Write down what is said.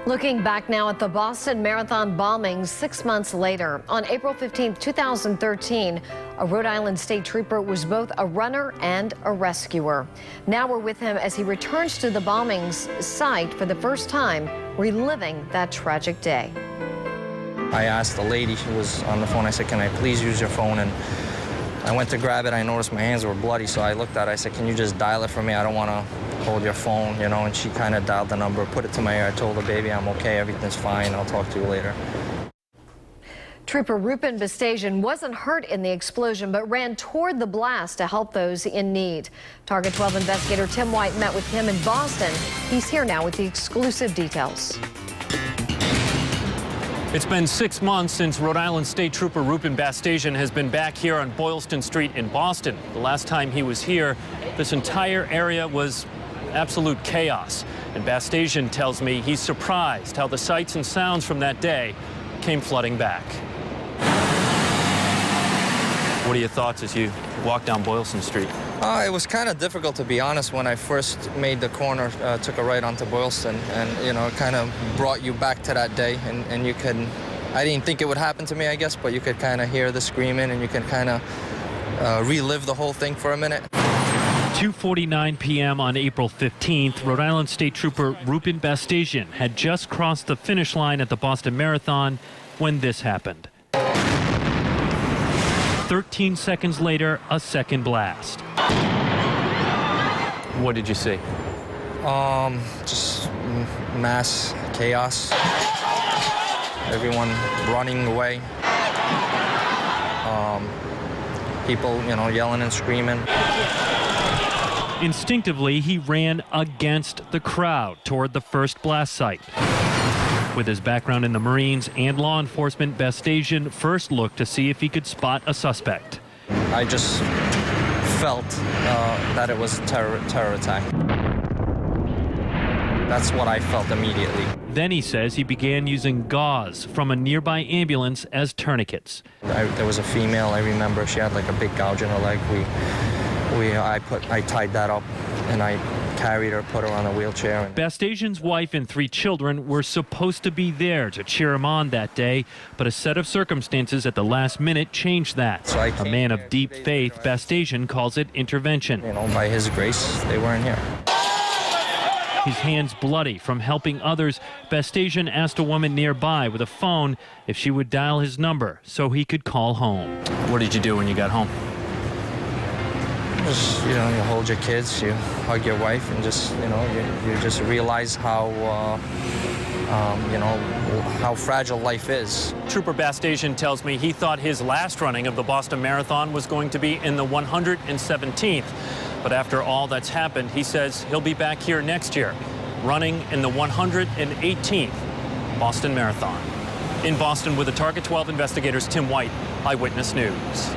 Looking back now at the Boston Marathon bombings 6 months later, on April 15, 2013, a Rhode Island state trooper was both a runner and a rescuer. Now we're with him as he returns to the bombings site for the first time, reliving that tragic day. I asked the lady, she was on the phone, I said, can I please use your phone? And I went to grab it, I noticed my hands were bloody, so I looked at it, I said, can you just dial it for me? I don't want to hold your phone, you know, and she kind of dialed the number, put it to my ear. I told her, baby, I'm okay, everything's fine, I'll talk to you later. Trooper Rupin Bastajian wasn't hurt in the explosion, but ran toward the blast to help those in need. Target 12 investigator Tim White met with him in Boston. He's here now with the exclusive details. It's been 6 months since Rhode Island State Trooper Rupin Bastajian has been back here on Boylston Street in Boston. The last time he was here, this entire area was absolute chaos. And Bastajian tells me he's surprised how the sights and sounds from that day came flooding back. What are your thoughts as you walk down Boylston Street? It was kind of difficult, to be honest, when I first made the corner, took a right onto Boylston, and, you know, it kind of brought you back to that day, and you could, I didn't think it would happen to me, I guess, but you could kind of hear the screaming, and you can kind of relive the whole thing for a minute. 2:49 p.m. on April 15th, Rhode Island State Trooper Rupin Bastajian had just crossed the finish line at the Boston Marathon when this happened. 13 seconds later, a second blast. What did you see? Just mass chaos. Everyone running away. People, you know, yelling and screaming. Instinctively, he ran against the crowd toward the first blast site. With his background in the Marines and law enforcement, Bastajian first looked to see if he could spot a suspect. I just felt that it was a terror attack. That's what I felt immediately. Then he says he began using gauze from a nearby ambulance as tourniquets. There was a female, I remember, she had like a big gouge in her leg. I tied that up and I carried her, put her on a wheelchair. Bastajian's wife and 3 children were supposed to be there to cheer him on that day, but a set of circumstances at the last minute changed that. So a man of deep faith, Bastajian calls it intervention. You know, by his grace, they weren't here. His hands bloody from helping others, Bastajian asked a woman nearby with a phone if she would dial his number so he could call home. What did you do when you got home? Just, you know, you hold your kids, you hug your wife, and just, you know, you just realize how, you know, how fragile life is. Trooper Bastajian tells me he thought his last running of the Boston Marathon was going to be in the 117th. But after all that's happened, he says he'll be back here next year, running in the 118th Boston Marathon. In Boston with the Target 12 investigators, Tim White, Eyewitness News.